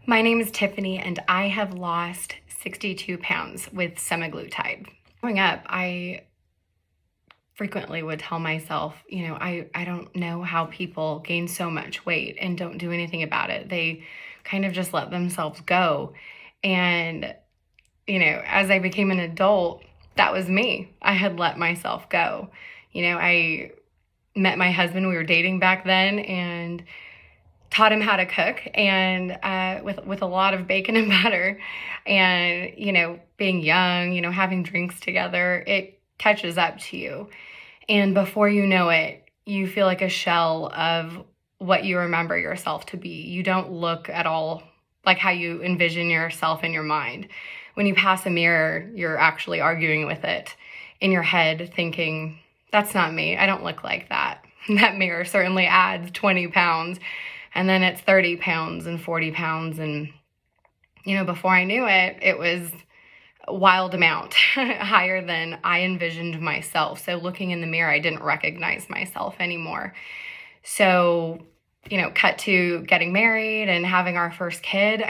My name is Tiffany, and I have lost 62 pounds with semaglutide. Growing up, I frequently would tell myself, I don't know how people gain so much weight and don't do anything about it. They kind of just let themselves go. And, as I became an adult, that was me. I had let myself go. I met my husband, we were dating back then, and taught him how to cook, and with a lot of bacon and butter, and being young, having drinks together, it catches up to you, and before you know it, you feel like a shell of what you remember yourself to be. You don't look at all like how you envision yourself in your mind. When you pass a mirror, you're actually arguing with it in your head, thinking, that's not me, I don't look like that. That mirror certainly adds 20 pounds. And then it's 30 pounds and 40 pounds. And, before I knew it, it was a wild amount, higher than I envisioned myself. So looking in the mirror, I didn't recognize myself anymore. So, cut to getting married and having our first kid.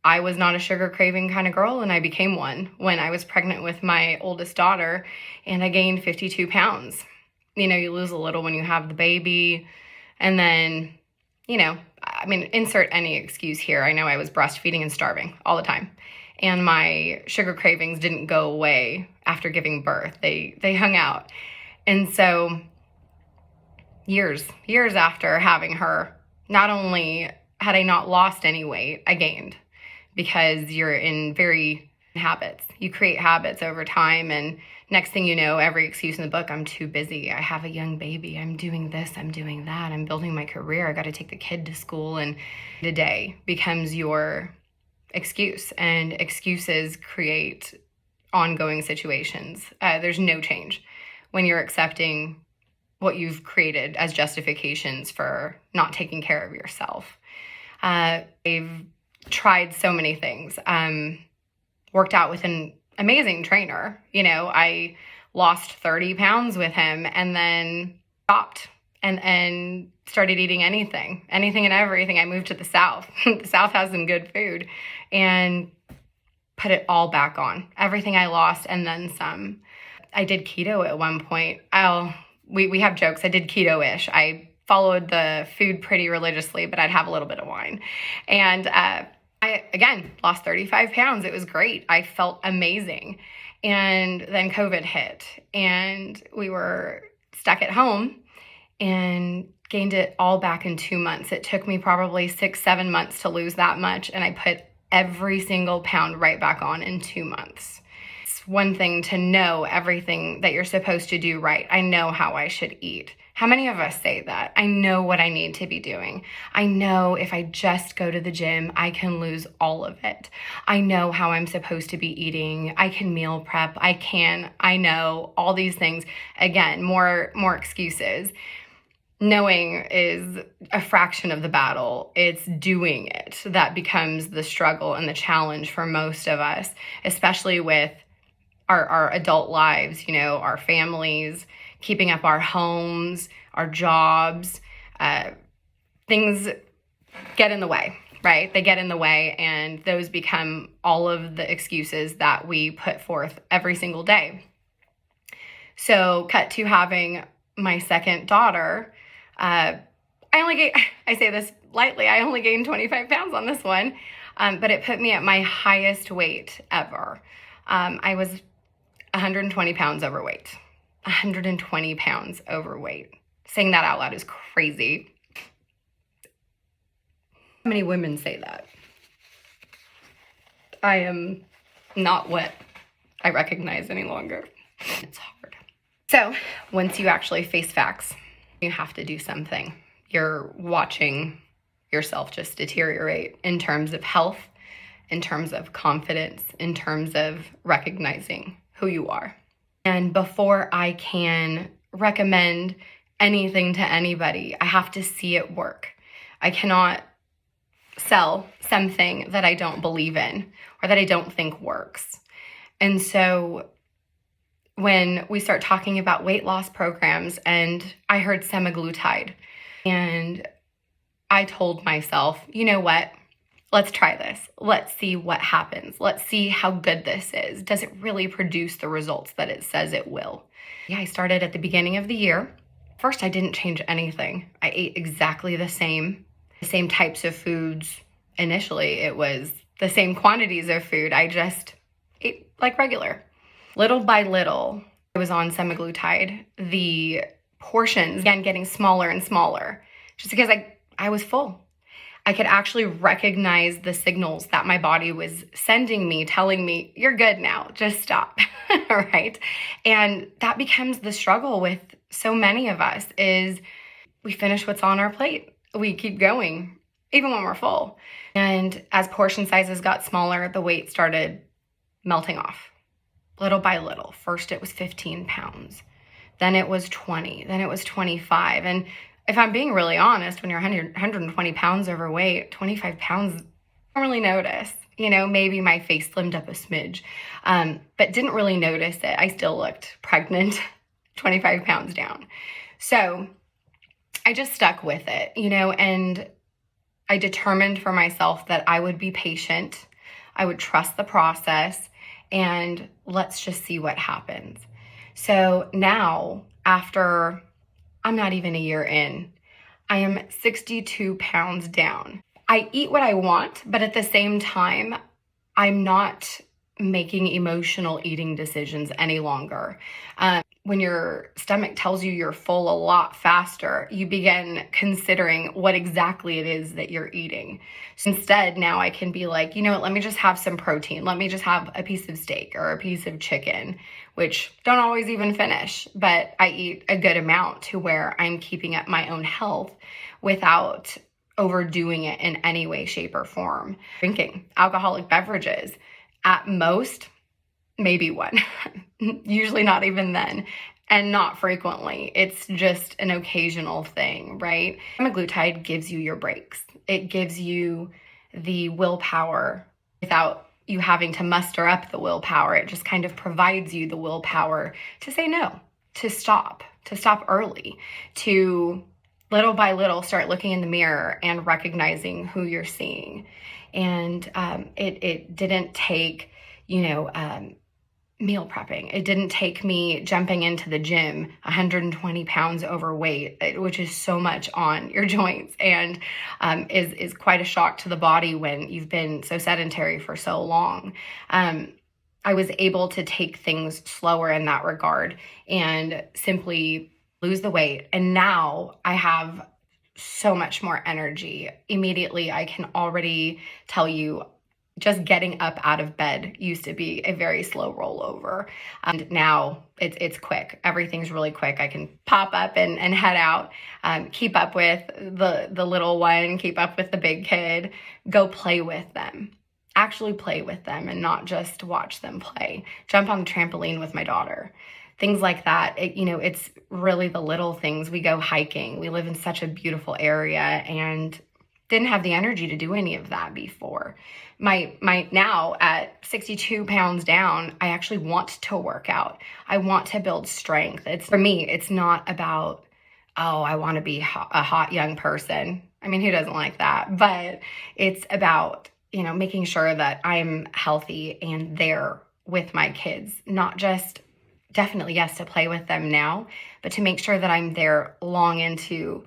I was not a sugar craving kind of girl, and I became one when I was pregnant with my oldest daughter, and I gained 52 pounds. You lose a little when you have the baby, and then insert any excuse here. I know I was breastfeeding and starving all the time, and my sugar cravings didn't go away after giving birth. They hung out. And so years after having her, not only had I not lost any weight, I gained, because you're in very habits. You create habits over time, and next thing you know, every excuse in the book: I'm too busy, I have a young baby, I'm doing this, I'm doing that, I'm building my career, I got to take the kid to school, and today becomes your excuse, and excuses create ongoing situations. There's no change when you're accepting what you've created as justifications for not taking care of yourself. I've tried so many things. Worked out with an amazing trainer. I lost 30 pounds with him, and then stopped and started eating anything and everything. I moved to the South. The South has some good food, and put it all back on. Everything I lost and then some. I did keto at one point. We have jokes. I did keto-ish. I followed the food pretty religiously, but I'd have a little bit of wine. And I, again, lost 35 pounds. It was great. I felt amazing. And then COVID hit, and we were stuck at home, and gained it all back in 2 months. It took me probably 6-7 months to lose that much, and I put every single pound right back on in 2 months. It's one thing to know everything that you're supposed to do right. I know how I should eat. How many of us say that? I know what I need to be doing. I know if I just go to the gym, I can lose all of it. I know how I'm supposed to be eating. I can meal prep. I know all these things. Again, more excuses. Knowing is a fraction of the battle. It's doing it that becomes the struggle and the challenge for most of us, especially with our adult lives, our families, keeping up our homes, our jobs. Things get in the way, right? They get in the way, and those become all of the excuses that we put forth every single day. So cut to having my second daughter. I say this lightly, I only gained 25 pounds on this one, but it put me at my highest weight ever. I was 120 pounds overweight. 120 pounds overweight. Saying that out loud is crazy. How many women say that? I am not what I recognize any longer. It's hard. So once you actually face facts, you have to do something. You're watching yourself just deteriorate in terms of health, in terms of confidence, in terms of recognizing who you are. And before I can recommend anything to anybody, I have to see it work. I cannot sell something that I don't believe in or that I don't think works. And so when we start talking about weight loss programs, and I heard semaglutide, and I told myself, you know what? let's try this. Let's see what happens. Let's see how good this is. Does it really produce the results that it says it will? Yeah, I started at the beginning of the year. First, I didn't change anything. I ate exactly the same types of foods. Initially, it was the same quantities of food. I just ate like regular. Little by little, I was on semaglutide. The portions began getting smaller and smaller just because I was full. I could actually recognize the signals that my body was sending me, telling me, you're good now, just stop, right? And that becomes the struggle with so many of us is we finish what's on our plate. We keep going, even when we're full. And as portion sizes got smaller, the weight started melting off little by little. First, it was 15 pounds. Then it was 20. Then it was 25. And if I'm being really honest, when you're 120 pounds overweight, 25 pounds, I don't really notice. Maybe my face slimmed up a smidge, but didn't really notice it. I still looked pregnant, 25 pounds down. So I just stuck with it, and I determined for myself that I would be patient. I would trust the process, and let's just see what happens. So now, after I'm not even a year in, I am 62 pounds down. I eat what I want, but at the same time, I'm not making emotional eating decisions any longer. When your stomach tells you you're full a lot faster, you begin considering what exactly it is that you're eating. So instead, now I can be like, let me just have some protein. Let me just have a piece of steak or a piece of chicken, which don't always even finish, but I eat a good amount to where I'm keeping up my own health without overdoing it in any way, shape, or form. Drinking alcoholic beverages, at most, maybe one, usually not even then, and not frequently. It's just an occasional thing, right? Semaglutide gives you your breaks. It gives you the willpower without you having to muster up the willpower. It just kind of provides you the willpower to say no, to stop early, to little by little start looking in the mirror and recognizing who you're seeing. And it didn't take, meal prepping. It didn't take me jumping into the gym 120 pounds overweight, which is so much on your joints and is quite a shock to the body when you've been so sedentary for so long. I was able to take things slower in that regard and simply lose the weight. And now I have so much more energy. Immediately, I can already tell you, just getting up out of bed used to be a very slow rollover. And now it's quick. Everything's really quick. I can pop up and head out, keep up with the little one, keep up with the big kid, go play with them. Actually play with them and not just watch them play. Jump on the trampoline with my daughter. Things like that. It's really the little things. We go hiking. We live in such a beautiful area and didn't have the energy to do any of that before. My now at 62 pounds down, I actually want to work out. I want to build strength. For me, it's not about, I want to be a hot young person. I mean, who doesn't like that? But it's about, making sure that I'm healthy and there with my kids, not just definitely, yes, to play with them now, but to make sure that I'm there long into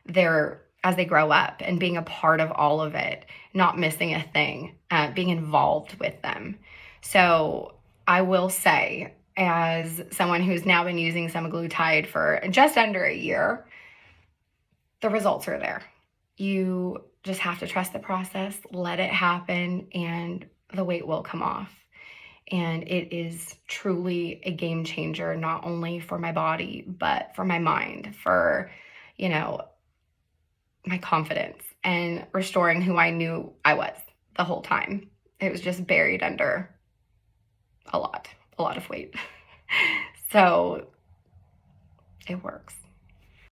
as they grow up and being a part of all of it, not missing a thing, being involved with them. So I will say, as someone who's now been using semaglutide for just under a year, the results are there. You just have to trust the process, let it happen, and the weight will come off. And it is truly a game changer, not only for my body, but for my mind, for, my confidence and restoring who I knew I was the whole time. It was just buried under a lot of weight. So it works.